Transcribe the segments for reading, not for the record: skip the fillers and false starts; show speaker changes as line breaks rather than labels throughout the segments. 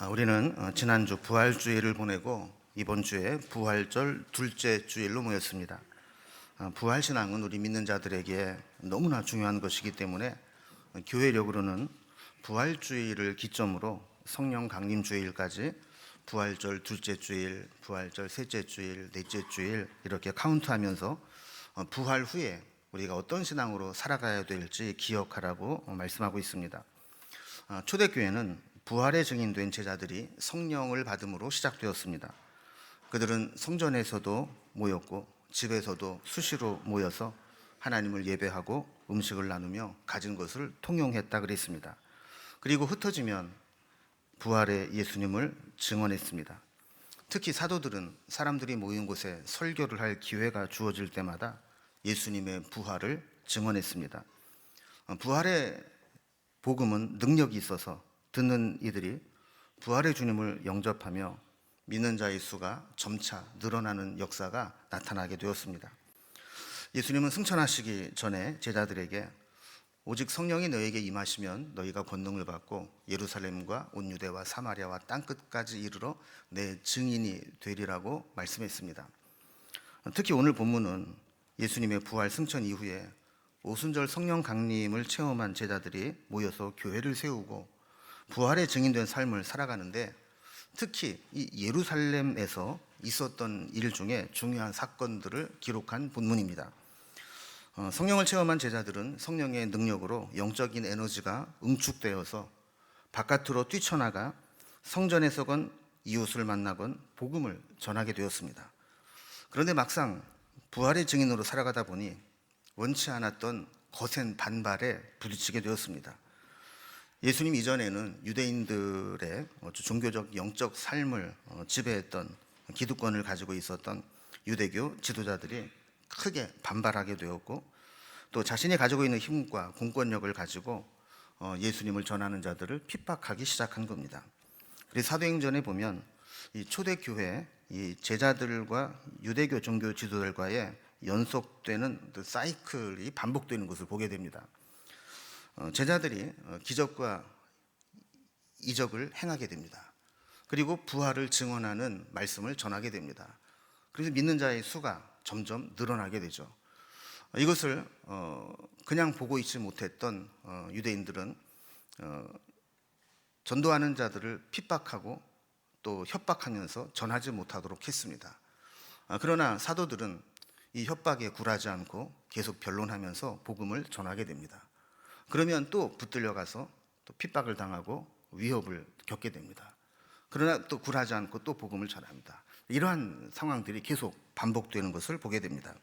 우리는 지난주 부활주일을 보내고 이번 주에 부활절 둘째 주일로 모였습니다. 부활신앙은 우리 믿는 자들에게 너무나 중요한 것이기 때문에 교회력으로는 부활주일을 기점으로 성령 강림주일까지 부활절 둘째 주일, 부활절 셋째 주일, 넷째 주일 이렇게 카운트하면서 부활 후에 우리가 어떤 신앙으로 살아가야 될지 기억하라고 말씀하고 있습니다. 초대교회는 부활의 증인된 제자들이 성령을 받음으로 시작되었습니다. 그들은 성전에서도 모였고 집에서도 수시로 모여서 하나님을 예배하고 음식을 나누며 가진 것을 통용했다 그랬습니다. 그리고 흩어지면 부활의 예수님을 증언했습니다. 특히 사도들은 사람들이 모인 곳에 설교를 할 기회가 주어질 때마다 예수님의 부활을 증언했습니다. 부활의 복음은 능력이 있어서 듣는 이들이 부활의 주님을 영접하며 믿는 자의 수가 점차 늘어나는 역사가 나타나게 되었습니다. 예수님은 승천하시기 전에 제자들에게 오직 성령이 너에게 임하시면 너희가 권능을 받고 예루살렘과 온 유대와 사마리아와 땅끝까지 이르러 내 증인이 되리라고 말씀했습니다. 특히 오늘 본문은 예수님의 부활 승천 이후에 오순절 성령 강림을 체험한 제자들이 모여서 교회를 세우고 부활의 증인된 삶을 살아가는데 특히 이 예루살렘에서 있었던 일 중에 중요한 사건들을 기록한 본문입니다. 성령을 체험한 제자들은 성령의 능력으로 영적인 에너지가 응축되어서 바깥으로 뛰쳐나가 성전에서건 이웃을 만나건 복음을 전하게 되었습니다. 그런데 막상 부활의 증인으로 살아가다 보니 원치 않았던 거센 반발에 부딪히게 되었습니다. 예수님 이전에는 유대인들의 종교적 영적 삶을 지배했던 기득권을 가지고 있었던 유대교 지도자들이 크게 반발하게 되었고 또 자신이 가지고 있는 힘과 공권력을 가지고 예수님을 전하는 자들을 핍박하기 시작한 겁니다. 그래서 사도행전에 보면 이 초대교회 이 제자들과 유대교 종교 지도자들과의 연속되는 사이클이 반복되는 것을 보게 됩니다. 제자들이 기적과 이적을 행하게 됩니다. 그리고 부활을 증언하는 말씀을 전하게 됩니다. 그래서 믿는 자의 수가 점점 늘어나게 되죠. 이것을 그냥 보고 있지 못했던 유대인들은 전도하는 자들을 핍박하고 또 협박하면서 전하지 못하도록 했습니다. 그러나 사도들은 이 협박에 굴하지 않고 계속 변론하면서 복음을 전하게 됩니다. 그러면 또 붙들려 가서 또 핍박을 당하고 위협을 겪게 됩니다. 그러나 또 굴하지 않고 또 복음을 전합니다. 이러한 상황들이 계속 반복되는 것을 보게 됩니다.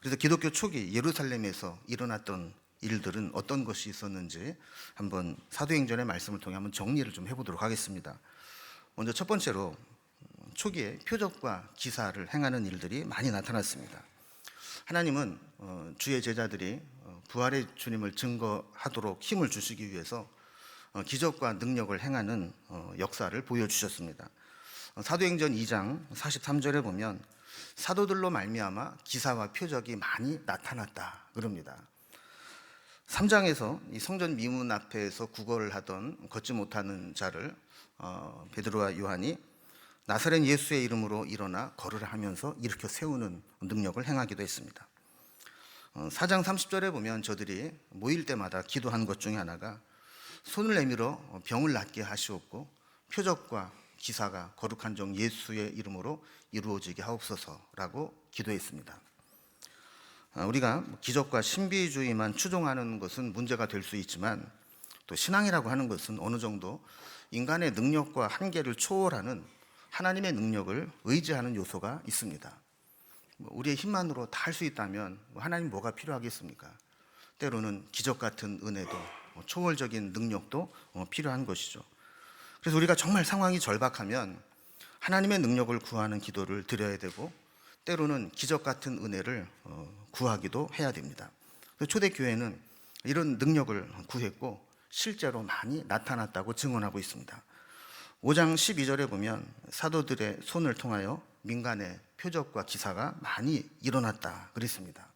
그래서 기독교 초기 예루살렘에서 일어났던 일들은 어떤 것이 있었는지 한번 사도행전의 말씀을 통해 한번 정리를 좀 해보도록 하겠습니다. 먼저 첫 번째로 초기에 표적과 기사를 행하는 일들이 많이 나타났습니다. 하나님은 주의 제자들이 부활의 주님을 증거하도록 힘을 주시기 위해서 기적과 능력을 행하는 역사를 보여주셨습니다. 사도행전 2장 43절에 보면 사도들로 말미암아 기사와 표적이 많이 나타났다 그럽니다. 3장에서 이 성전 미문 앞에서 구걸을 하던 걷지 못하는 자를 베드로와 요한이 나사렛 예수의 이름으로 일어나 걸으라 하면서 일으켜 세우는 능력을 행하기도 했습니다. 4장 30절에 보면 저들이 모일 때마다 기도한 것 중에 하나가 손을 내밀어 병을 낫게 하시옵고 표적과 기사가 거룩한 종 예수의 이름으로 이루어지게 하옵소서라고 기도했습니다. 우리가 기적과 신비주의만 추종하는 것은 문제가 될 수 있지만 또 신앙이라고 하는 것은 어느 정도 인간의 능력과 한계를 초월하는 하나님의 능력을 의지하는 요소가 있습니다. 우리의 힘만으로 다 할 수 있다면 하나님 뭐가 필요하겠습니까? 때로는 기적 같은 은혜도 초월적인 능력도 필요한 것이죠. 그래서 우리가 정말 상황이 절박하면 하나님의 능력을 구하는 기도를 드려야 되고 때로는 기적 같은 은혜를 구하기도 해야 됩니다. 초대교회는 이런 능력을 구했고 실제로 많이 나타났다고 증언하고 있습니다. 5장 12절에 보면 사도들의 손을 통하여 민간의 표적과 기사가 많이 일어났다 그랬습니다.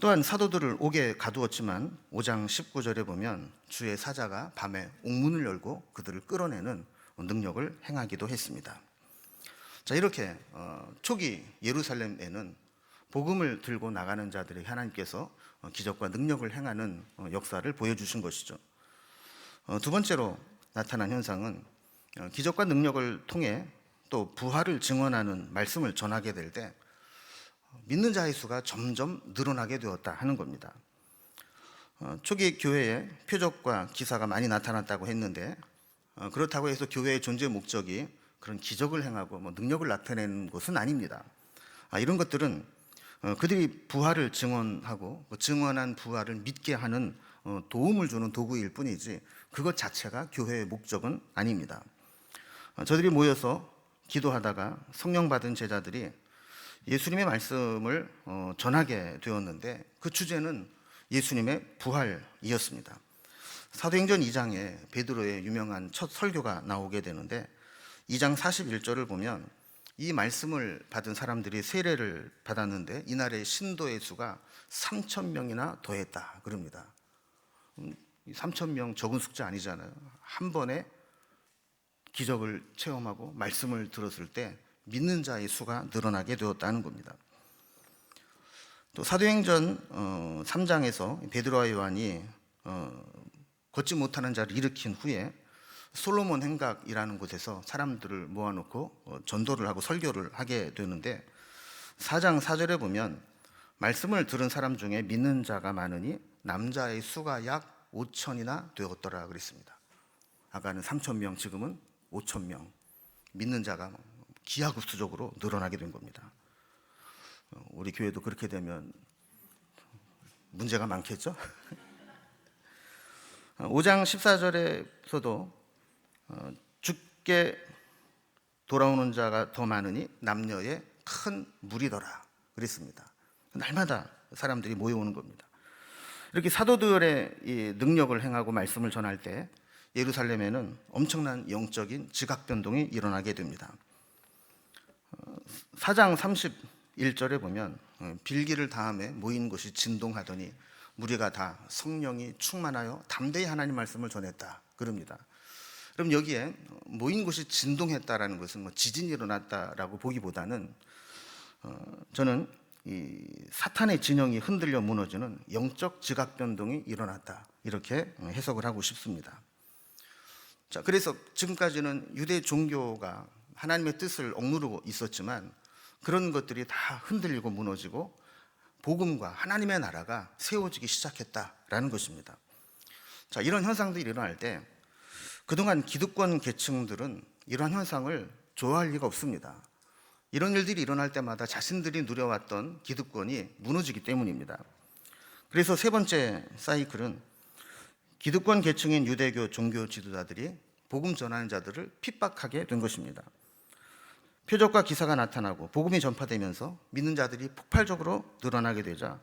또한 사도들을 옥에 가두었지만 5장 19절에 보면 주의 사자가 밤에 옥문을 열고 그들을 끌어내는 능력을 행하기도 했습니다. 자, 이렇게 초기 예루살렘에는 복음을 들고 나가는 자들에게 하나님께서 기적과 능력을 행하는 역사를 보여주신 것이죠. 두 번째로 나타난 현상은 기적과 능력을 통해 또 부활을 증언하는 말씀을 전하게 될 때 믿는 자의 수가 점점 늘어나게 되었다 하는 겁니다. 초기 교회에 표적과 기사가 많이 나타났다고 했는데 그렇다고 해서 교회의 존재 목적이 그런 기적을 행하고 능력을 나타내는 것은 아닙니다. 이런 것들은 그들이 부활을 증언하고 증언한 부활을 믿게 하는 도움을 주는 도구일 뿐이지 그것 자체가 교회의 목적은 아닙니다. 저들이 모여서 기도하다가 성령 받은 제자들이 예수님의 말씀을 전하게 되었는데 그 주제는 예수님의 부활이었습니다. 사도행전 2장에 베드로의 유명한 첫 설교가 나오게 되는데 2장 41절을 보면 이 말씀을 받은 사람들이 세례를 받았는데 이날의 신도의 수가 3,000명이나 더했다 그럽니다. 3,000명 적은 숫자 아니잖아요. 한 번에 기적을 체험하고 말씀을 들었을 때 믿는 자의 수가 늘어나게 되었다는 겁니다. 또 사도행전 3장에서 베드로와 요한이 걷지 못하는 자를 일으킨 후에 솔로몬 행각이라는 곳에서 사람들을 모아놓고 전도를 하고 설교를 하게 되는데 4장 4절에 보면 말씀을 들은 사람 중에 믿는 자가 많으니 남자의 수가 약 5천이나 되었더라 그랬습니다. 아까는 3,000명, 지금은 5,000명 믿는 자가 기하급수적으로 늘어나게 된 겁니다. 우리 교회도 그렇게 되면 문제가 많겠죠? 5장 14절에서도 주께 돌아오는 자가 더 많으니 남녀의 큰 무리더라 그랬습니다. 날마다 사람들이 모여오는 겁니다. 이렇게 사도들의 이 능력을 행하고 말씀을 전할 때 예루살렘에는 엄청난 영적인 지각 변동이 일어나게 됩니다. 4장 31절에 보면 빌기를 다음에 모인 곳이 진동하더니 무리가 다 성령이 충만하여 담대히 하나님 말씀을 전했다 그럽니다. 그럼 여기에 모인 곳이 진동했다라는 것은 지진이 일어났다라고 보기보다는 저는 이 사탄의 진영이 흔들려 무너지는 영적 지각 변동이 일어났다 이렇게 해석을 하고 싶습니다. 자, 그래서 지금까지는 유대 종교가 하나님의 뜻을 억누르고 있었지만 그런 것들이 다 흔들리고 무너지고 복음과 하나님의 나라가 세워지기 시작했다라는 것입니다. 자, 이런 현상들이 일어날 때 그동안 기득권 계층들은 이러한 현상을 좋아할 리가 없습니다. 이런 일들이 일어날 때마다 자신들이 누려왔던 기득권이 무너지기 때문입니다. 그래서 세 번째 사이클은 기득권 계층인 유대교 종교 지도자들이 복음 전하는 자들을 핍박하게 된 것입니다. 표적과 기사가 나타나고 복음이 전파되면서 믿는 자들이 폭발적으로 늘어나게 되자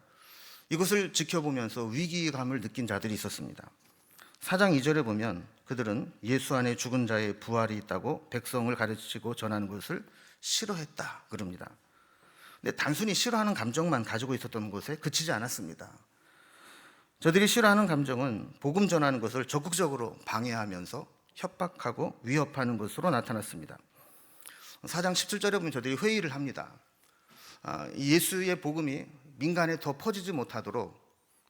이것을 지켜보면서 위기감을 느낀 자들이 있었습니다. 4장 2절에 보면 그들은 예수 안에 죽은 자의 부활이 있다고 백성을 가르치고 전하는 것을 싫어했다 그럽니다. 근데 단순히 싫어하는 감정만 가지고 있었던 것에 그치지 않았습니다. 저들이 싫어하는 감정은 복음 전하는 것을 적극적으로 방해하면서 협박하고 위협하는 것으로 나타났습니다. 4장 17절에 보면 저들이 회의를 합니다. 예수의 복음이 민간에 더 퍼지지 못하도록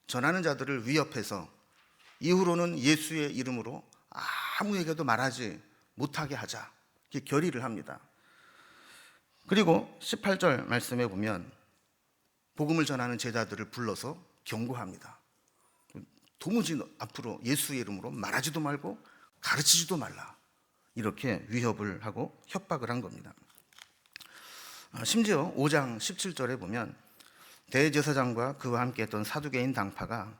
전하는 자들을 위협해서 이후로는 예수의 이름으로 아무에게도 말하지 못하게 하자 이렇게 결의를 합니다. 그리고 18절 말씀에 보면 복음을 전하는 제자들을 불러서 경고합니다. 도무지 앞으로 예수의 이름으로 말하지도 말고 가르치지도 말라 이렇게 위협을 하고 협박을 한 겁니다. 심지어 5장 17절에 보면 대제사장과 그와 함께 했던 사두개인 당파가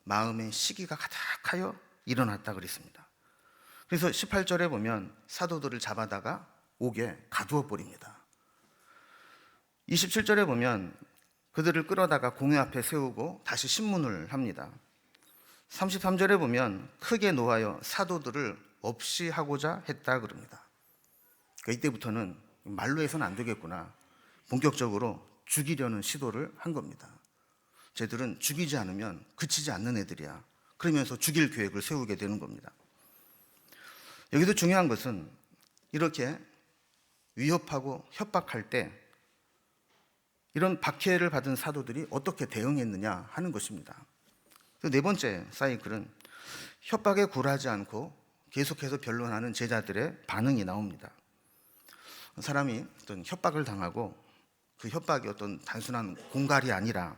마음에 시기가 가득하여 일어났다 그랬습니다. 그래서 18절에 보면 사도들을 잡아다가 옥에 가두어 버립니다. 27절에 보면 그들을 끌어다가 공회 앞에 세우고 다시 신문을 합니다. 33절에 보면 크게 노하여 사도들을 없이 하고자 했다 그럽니다. 이때부터는 말로 해서는 안 되겠구나 본격적으로 죽이려는 시도를 한 겁니다. 쟤들은 죽이지 않으면 그치지 않는 애들이야. 그러면서 죽일 계획을 세우게 되는 겁니다. 여기도 중요한 것은 이렇게 위협하고 협박할 때 이런 박해를 받은 사도들이 어떻게 대응했느냐 하는 것입니다. 네 번째 사이클은 협박에 굴하지 않고 계속해서 변론하는 제자들의 반응이 나옵니다. 사람이 어떤 협박을 당하고 그 협박이 어떤 단순한 공갈이 아니라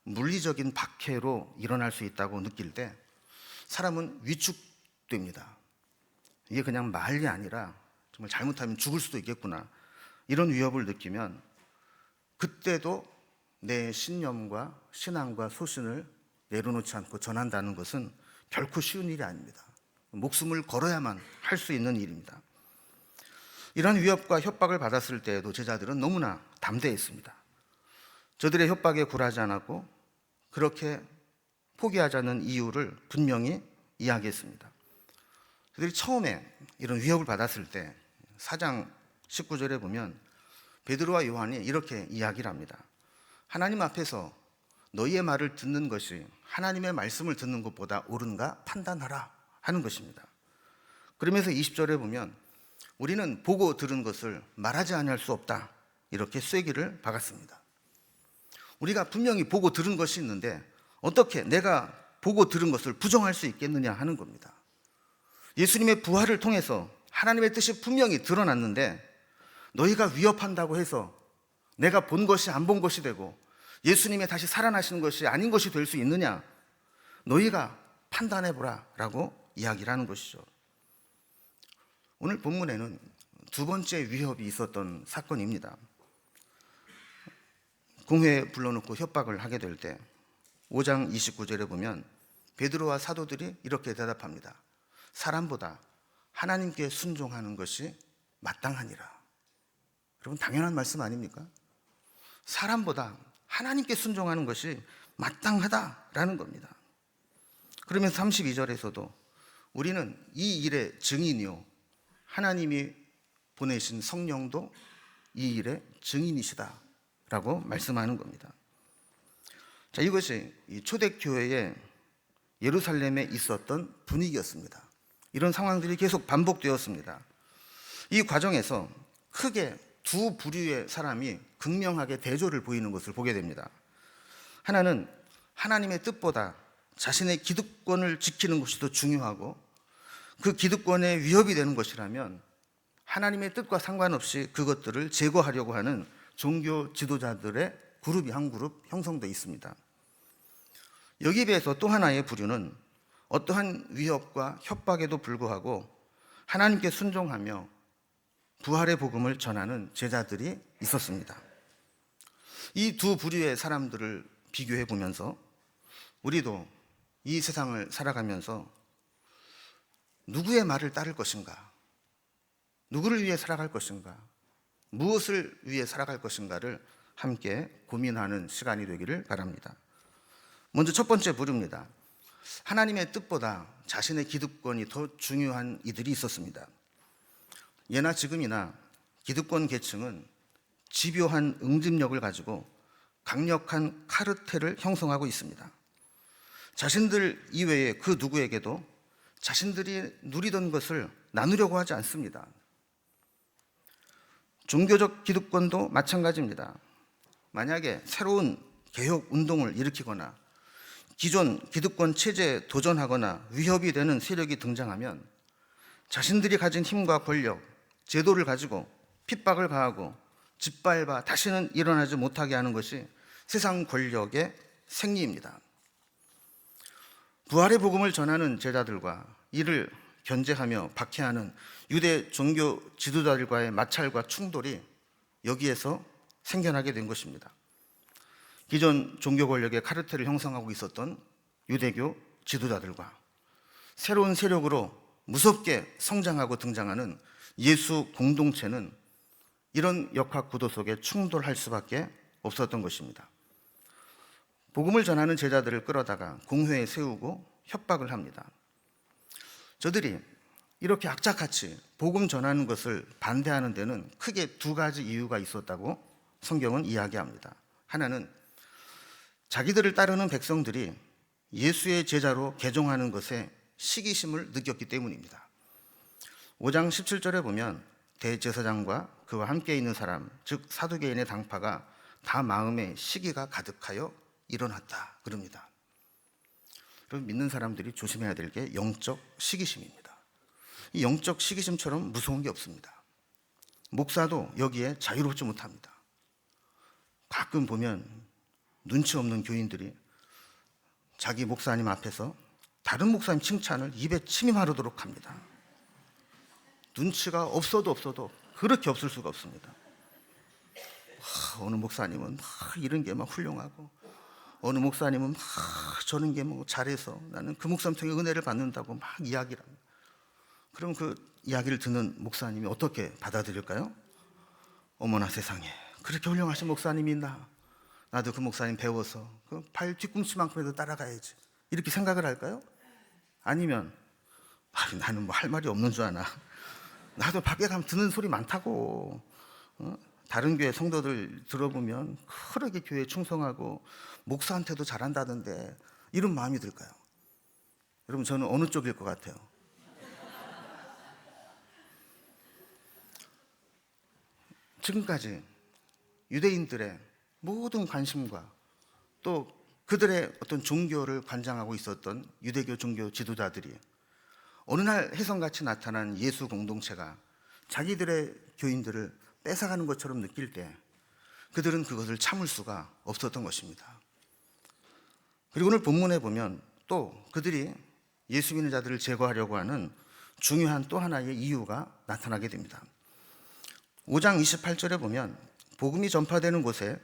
물리적인 박해로 일어날 수 있다고 느낄 때 사람은 위축됩니다. 이게 그냥 말이 아니라 정말 잘못하면 죽을 수도 있겠구나, 이런 위협을 느끼면 그때도 내 신념과 신앙과 소신을 내려놓지 않고 전한다는 것은 결코 쉬운 일이 아닙니다. 목숨을 걸어야만 할 수 있는 일입니다. 이러한 위협과 협박을 받았을 때에도 제자들은 너무나 담대했습니다. 저들의 협박에 굴하지 않았고 그렇게 포기하자는 이유를 분명히 이야기했습니다. 그들이 처음에 이런 위협을 받았을 때 4장 19절에 보면 베드로와 요한이 이렇게 이야기를 합니다. 하나님 앞에서 너희의 말을 듣는 것이 하나님의 말씀을 듣는 것보다 옳은가 판단하라 하는 것입니다. 그러면서 20절에 보면 우리는 보고 들은 것을 말하지 아니할 수 없다, 이렇게 쐐기를 박았습니다. 우리가 분명히 보고 들은 것이 있는데 어떻게 내가 보고 들은 것을 부정할 수 있겠느냐 하는 겁니다. 예수님의 부활을 통해서 하나님의 뜻이 분명히 드러났는데 너희가 위협한다고 해서 내가 본 것이 안 본 것이 되고 예수님의 다시 살아나시는 것이 아닌 것이 될 수 있느냐, 너희가 판단해보라 라고 이야기를 하는 것이죠. 오늘 본문에는 두 번째 위협이 있었던 사건입니다. 공회에 불러놓고 협박을 하게 될 때 5장 29절에 보면 베드로와 사도들이 이렇게 대답합니다. 사람보다 하나님께 순종하는 것이 마땅하니라. 여러분, 당연한 말씀 아닙니까? 사람보다 하나님께 순종하는 것이 마땅하다라는 겁니다. 그러면서 32절에서도 우리는 이 일의 증인이요 하나님이 보내신 성령도 이 일의 증인이시다라고 말씀하는 겁니다. 자, 이것이 초대교회의 예루살렘에 있었던 분위기였습니다. 이런 상황들이 계속 반복되었습니다. 이 과정에서 크게 두 부류의 사람이 극명하게 대조를 보이는 것을 보게 됩니다. 하나는 하나님의 뜻보다 자신의 기득권을 지키는 것이 더 중요하고 그 기득권에 위협이 되는 것이라면 하나님의 뜻과 상관없이 그것들을 제거하려고 하는 종교 지도자들의 그룹이 한 그룹 형성되어 있습니다. 여기에 비해서 또 하나의 부류는 어떠한 위협과 협박에도 불구하고 하나님께 순종하며 부활의 복음을 전하는 제자들이 있었습니다. 이 두 부류의 사람들을 비교해 보면서 우리도 이 세상을 살아가면서 누구의 말을 따를 것인가, 누구를 위해 살아갈 것인가, 무엇을 위해 살아갈 것인가를 함께 고민하는 시간이 되기를 바랍니다. 먼저 첫 번째 부류입니다. 하나님의 뜻보다 자신의 기득권이 더 중요한 이들이 있었습니다. 예나 지금이나 기득권 계층은 집요한 응집력을 가지고 강력한 카르텔을 형성하고 있습니다. 자신들 이외의 그 누구에게도 자신들이 누리던 것을 나누려고 하지 않습니다. 종교적 기득권도 마찬가지입니다. 만약에 새로운 개혁 운동을 일으키거나 기존 기득권 체제에 도전하거나 위협이 되는 세력이 등장하면 자신들이 가진 힘과 권력, 제도를 가지고 핍박을 가하고 짓밟아 다시는 일어나지 못하게 하는 것이 세상 권력의 생리입니다. 부활의 복음을 전하는 제자들과 이를 견제하며 박해하는 유대 종교 지도자들과의 마찰과 충돌이 여기에서 생겨나게 된 것입니다. 기존 종교 권력의 카르텔을 형성하고 있었던 유대교 지도자들과 새로운 세력으로 무섭게 성장하고 등장하는 예수 공동체는 이런 역학 구도 속에 충돌할 수밖에 없었던 것입니다. 복음을 전하는 제자들을 끌어다가 공회에 세우고 협박을 합니다. 저들이 이렇게 악착같이 복음 전하는 것을 반대하는 데는 크게 두 가지 이유가 있었다고 성경은 이야기합니다. 하나는 자기들을 따르는 백성들이 예수의 제자로 개종하는 것에 시기심을 느꼈기 때문입니다. 5장 17절에 보면 대제사장과 그와 함께 있는 사람, 즉 사두개인의 당파가 다 마음에 시기가 가득하여 일어났다 그럽니다. 그럼 믿는 사람들이 조심해야 될 게 영적 시기심입니다. 이 영적 시기심처럼 무서운 게 없습니다. 목사도 여기에 자유롭지 못합니다. 가끔 보면 눈치 없는 교인들이 자기 목사님 앞에서 다른 목사님 칭찬을 입에 침이 마르도록 합니다. 눈치가 없어도 그렇게 없을 수가 없습니다. 어느 목사님은 이런 게 막 훌륭하고, 어느 목사님은 저런 게 뭐 잘해서 나는 그 목사님 통해 은혜를 받는다고 막 이야기를 합니다. 그럼 그 이야기를 듣는 목사님이 어떻게 받아들일까요? 어머나 세상에, 그렇게 훌륭하신 목사님이 있나? 나도 그 목사님 배워서 그 발 뒤꿈치만큼이라도 따라가야지, 이렇게 생각을 할까요? 아니면 나는 뭐 할 말이 없는 줄 아나, 나도 밖에 가면 듣는 소리 많다고, 다른 교회 성도들 들어보면 그렇게 교회에 충성하고 목사한테도 잘한다던데, 이런 마음이 들까요? 여러분, 저는 어느 쪽일 것 같아요? 지금까지 유대인들의 모든 관심과 또 그들의 어떤 종교를 관장하고 있었던 유대교 종교 지도자들이 어느 날 혜성같이 나타난 예수 공동체가 자기들의 교인들을 뺏어가는 것처럼 느낄 때 그들은 그것을 참을 수가 없었던 것입니다. 그리고 오늘 본문에 보면 또 그들이 예수 믿는 자들을 제거하려고 하는 중요한 또 하나의 이유가 나타나게 됩니다. 5장 28절에 보면 복음이 전파되는 곳에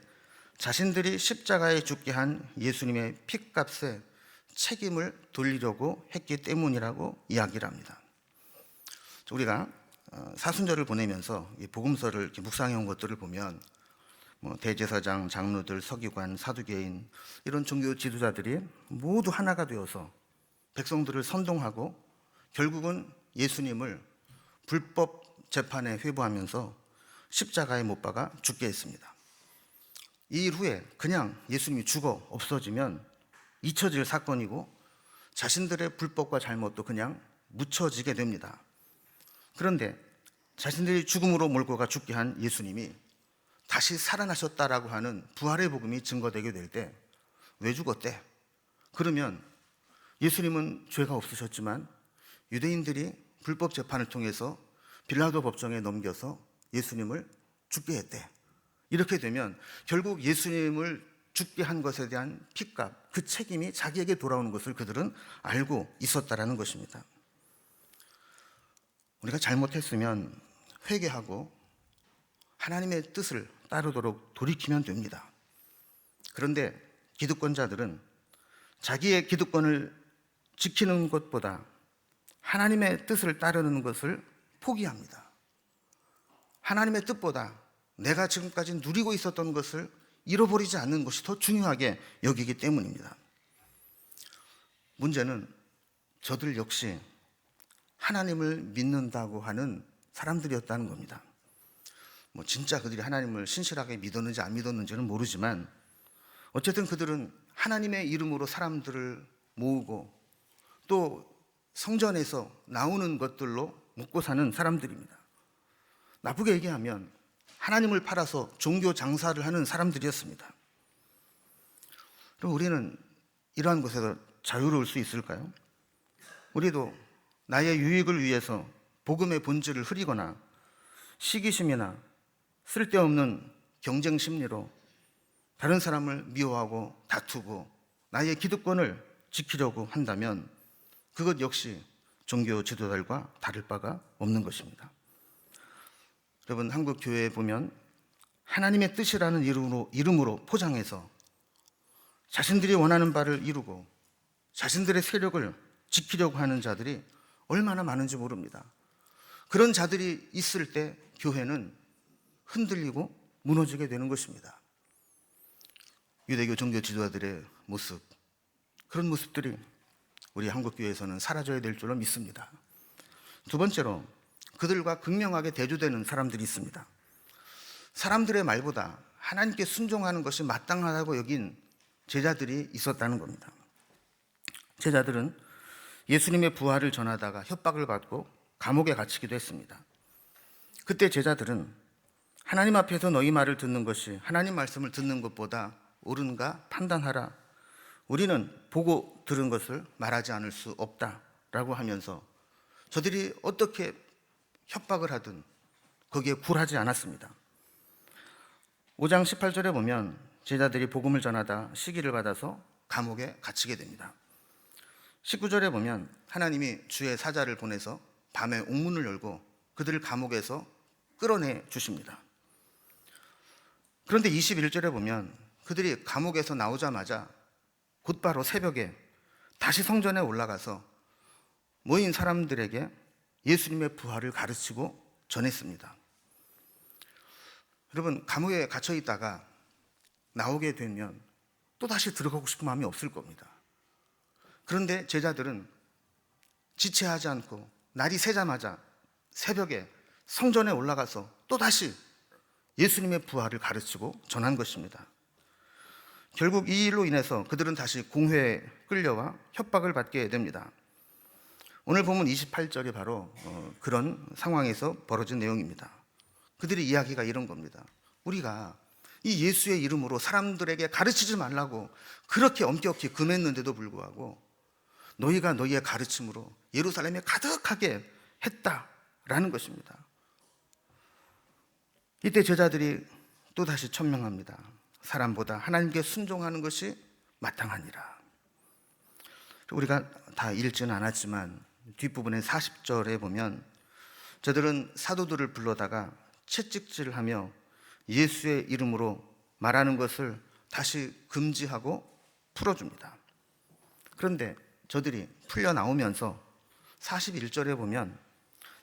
자신들이 십자가에 죽게 한 예수님의 핏값에 책임을 돌리려고 했기 때문이라고 이야기를 합니다. 우리가 사순절을 보내면서 복음서를 이렇게 묵상해 온 것들을 보면 대제사장, 장로들, 서기관, 사두개인, 이런 종교 지도자들이 모두 하나가 되어서 백성들을 선동하고 결국은 예수님을 불법 재판에 회부하면서 십자가에 못 박아 죽게 했습니다. 이 일 후에 그냥 예수님이 죽어 없어지면 잊혀질 사건이고 자신들의 불법과 잘못도 그냥 묻혀지게 됩니다. 그런데 자신들이 죽음으로 몰고 가 죽게 한 예수님이 다시 살아나셨다라고 하는 부활의 복음이 증거되게 될 때 왜 죽었대? 그러면 예수님은 죄가 없으셨지만 유대인들이 불법 재판을 통해서 빌라도 법정에 넘겨서 예수님을 죽게 했대. 이렇게 되면 결국 예수님을 죽게 한 것에 대한 핏값, 그 책임이 자기에게 돌아오는 것을 그들은 알고 있었다라는 것입니다. 우리가 잘못했으면 회개하고 하나님의 뜻을 따르도록 돌이키면 됩니다. 그런데 기득권자들은 자기의 기득권을 지키는 것보다 하나님의 뜻을 따르는 것을 포기합니다. 하나님의 뜻보다 내가 지금까지 누리고 있었던 것을 잃어버리지 않는 것이 더 중요하게 여기기 때문입니다. 문제는 저들 역시 하나님을 믿는다고 하는 사람들이었다는 겁니다. 진짜 그들이 하나님을 신실하게 믿었는지 안 믿었는지는 모르지만 어쨌든 그들은 하나님의 이름으로 사람들을 모으고 또 성전에서 나오는 것들로 먹고 사는 사람들입니다. 나쁘게 얘기하면 하나님을 팔아서 종교 장사를 하는 사람들이었습니다. 그럼 우리는 이러한 것에서 자유로울 수 있을까요? 우리도 나의 유익을 위해서 복음의 본질을 흐리거나 시기심이나 쓸데없는 경쟁 심리로 다른 사람을 미워하고 다투고 나의 기득권을 지키려고 한다면 그것 역시 종교 지도자들과 다를 바가 없는 것입니다. 여러분, 한국 교회에 보면 하나님의 뜻이라는 이름으로 포장해서 자신들이 원하는 바를 이루고 자신들의 세력을 지키려고 하는 자들이 얼마나 많은지 모릅니다. 그런 자들이 있을 때 교회는 흔들리고 무너지게 되는 것입니다. 유대교 종교 지도자들의 모습, 그런 모습들이 우리 한국교회에서는 사라져야 될 줄로 믿습니다. 두 번째로, 그들과 극명하게 대조되는 사람들이 있습니다. 사람들의 말보다 하나님께 순종하는 것이 마땅하다고 여긴 제자들이 있었다는 겁니다. 제자들은 예수님의 부활을 전하다가 협박을 받고 감옥에 갇히기도 했습니다. 그때 제자들은 하나님 앞에서 너희 말을 듣는 것이 하나님 말씀을 듣는 것보다 옳은가 판단하라. 우리는 보고 들은 것을 말하지 않을 수 없다라고 하면서 저들이 어떻게 협박을 하든 거기에 굴하지 않았습니다. 5장 18절에 보면 제자들이 복음을 전하다 시기를 받아서 감옥에 갇히게 됩니다. 19절에 보면 하나님이 주의 사자를 보내서 밤에 옥문을 열고 그들을 감옥에서 끌어내 주십니다. 그런데 21절에 보면 그들이 감옥에서 나오자마자 곧바로 새벽에 다시 성전에 올라가서 모인 사람들에게 예수님의 부활을 가르치고 전했습니다. 여러분, 감옥에 갇혀 있다가 나오게 되면 또다시 들어가고 싶은 마음이 없을 겁니다. 그런데 제자들은 지체하지 않고 날이 새자마자 새벽에 성전에 올라가서 또다시 예수님의 부활을 가르치고 전한 것입니다. 결국 이 일로 인해서 그들은 다시 공회에 끌려와 협박을 받게 됩니다. 오늘 본문 28절이 바로 그런 상황에서 벌어진 내용입니다. 그들의 이야기가 이런 겁니다. 우리가 이 예수의 이름으로 사람들에게 가르치지 말라고 그렇게 엄격히 금했는데도 불구하고 너희가 너희의 가르침으로 예루살렘에 가득하게 했다라는 것입니다. 이때 제자들이 또다시 천명합니다. 사람보다 하나님께 순종하는 것이 마땅하니라. 우리가 다 읽지는 않았지만 뒷부분에 40절에 보면 저들은 사도들을 불러다가 채찍질하며 예수의 이름으로 말하는 것을 다시 금지하고 풀어줍니다. 그런데 저들이 풀려나오면서 41절에 보면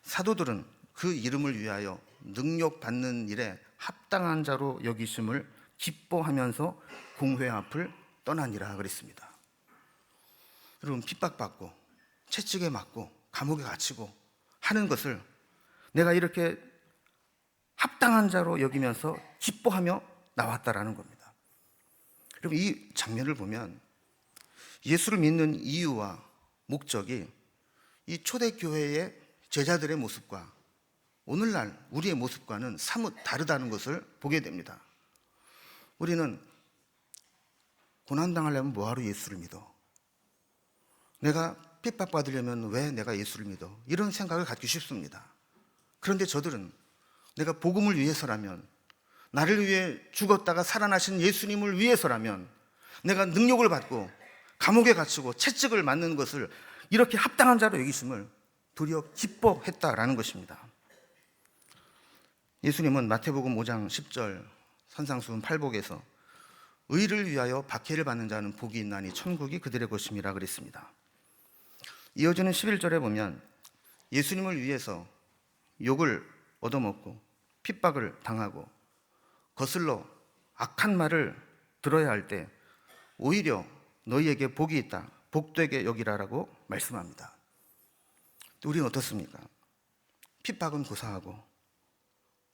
사도들은 그 이름을 위하여 능력받는 일에 합당한 자로 여기심을 기뻐하면서 공회 앞을 떠나니라 그랬습니다. 여러분, 핍박받고 채찍에 맞고 감옥에 갇히고 하는 것을 내가 이렇게 합당한 자로 여기면서 기뻐하며 나왔다라는 겁니다. 여러분, 이 장면을 보면 예수를 믿는 이유와 목적이 이 초대교회의 제자들의 모습과 오늘날 우리의 모습과는 사뭇 다르다는 것을 보게 됩니다. 우리는 고난당하려면 뭐하러 예수를 믿어? 내가 핍박받으려면 왜 내가 예수를 믿어? 이런 생각을 갖기 쉽습니다. 그런데 저들은 내가 복음을 위해서라면, 나를 위해 죽었다가 살아나신 예수님을 위해서라면, 내가 능력을 받고 감옥에 갇히고 채찍을 맞는 것을 이렇게 합당한 자로 여기심을 도리어 기뻐했다라는 것입니다. 예수님은 마태복음 5장 10절 산상수훈 팔복에서 의를 위하여 박해를 받는 자는 복이 있나니 천국이 그들의 것임이라 그랬습니다. 이어지는 11절에 보면 예수님을 위해서 욕을 얻어먹고 핍박을 당하고 거슬러 악한 말을 들어야 할 때 오히려 너희에게 복이 있다, 복되게 여기라라고 말씀합니다. 우리는 어떻습니까? 핍박은 고사하고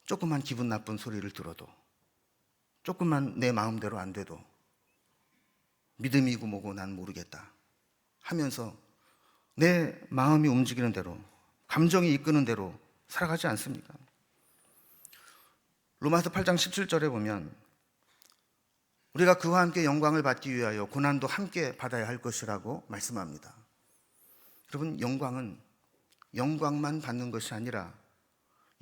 조금만 기분 나쁜 소리를 들어도, 조금만 내 마음대로 안 돼도 믿음이고 뭐고 난 모르겠다 하면서 내 마음이 움직이는 대로, 감정이 이끄는 대로 살아가지 않습니까? 로마서 8장 17절에 보면 우리가 그와 함께 영광을 받기 위하여 고난도 함께 받아야 할 것이라고 말씀합니다. 여러분, 영광은 영광만 받는 것이 아니라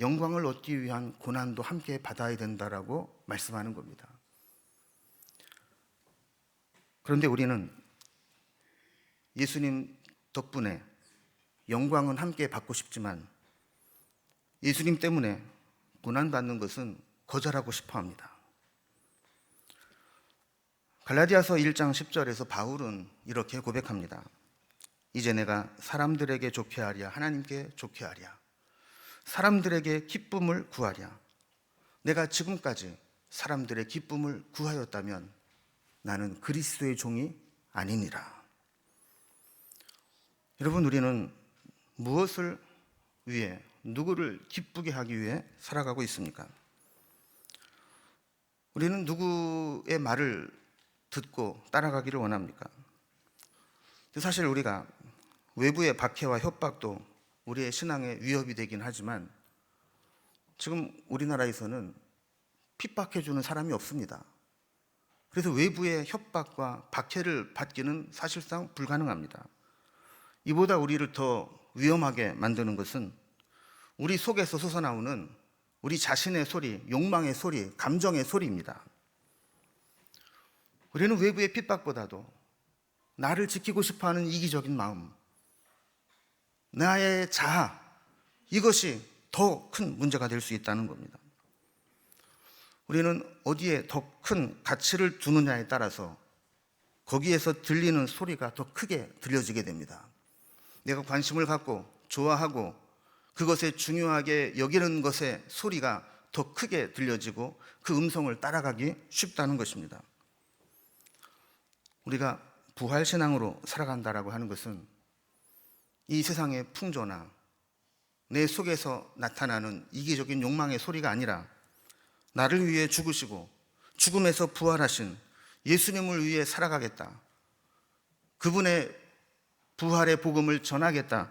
영광을 얻기 위한 고난도 함께 받아야 된다라고 말씀하는 겁니다. 그런데 우리는 예수님 덕분에 영광은 함께 받고 싶지만 예수님 때문에 고난받는 것은 거절하고 싶어 합니다. 갈라디아서 1장 10절에서 바울은 이렇게 고백합니다. 이제 내가 사람들에게 좋게 하랴 하나님께 좋게 하랴, 사람들에게 기쁨을 구하랴. 내가 지금까지 사람들의 기쁨을 구하였다면 나는 그리스도의 종이 아니니라. 여러분, 우리는 무엇을 위해, 누구를 기쁘게 하기 위해 살아가고 있습니까? 우리는 누구의 말을 듣고 따라가기를 원합니까? 사실 우리가 외부의 박해와 협박도 우리의 신앙에 위협이 되긴 하지만 지금 우리나라에서는 핍박해주는 사람이 없습니다. 그래서 외부의 협박과 박해를 받기는 사실상 불가능합니다. 이보다 우리를 더 위험하게 만드는 것은 우리 속에서 솟아나오는 우리 자신의 소리, 욕망의 소리, 감정의 소리입니다. 우리는 외부의 핍박보다도 나를 지키고 싶어하는 이기적인 마음, 나의 자아, 이것이 더 큰 문제가 될 수 있다는 겁니다. 우리는 어디에 더 큰 가치를 두느냐에 따라서 거기에서 들리는 소리가 더 크게 들려지게 됩니다. 내가 관심을 갖고 좋아하고 그것에 중요하게 여기는 것의 소리가 더 크게 들려지고 그 음성을 따라가기 쉽다는 것입니다. 우리가 부활신앙으로 살아간다라고 하는 것은 이 세상의 풍조나 내 속에서 나타나는 이기적인 욕망의 소리가 아니라 나를 위해 죽으시고 죽음에서 부활하신 예수님을 위해 살아가겠다, 그분의 부활의 복음을 전하겠다,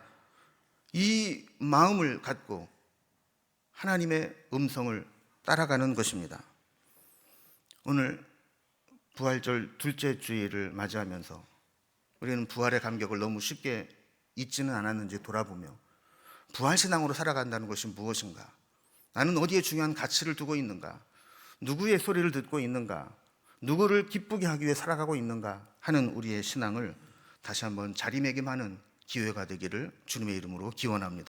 이 마음을 갖고 하나님의 음성을 따라가는 것입니다. 오늘 부활절 둘째 주일을 맞이하면서 우리는 부활의 감격을 너무 쉽게 잊지는 않았는지 돌아보며 부활신앙으로 살아간다는 것이 무엇인가? 나는 어디에 중요한 가치를 두고 있는가? 누구의 소리를 듣고 있는가? 누구를 기쁘게 하기 위해 살아가고 있는가? 하는 우리의 신앙을 다시 한번 자리매김하는 기회가 되기를 주님의 이름으로 기원합니다.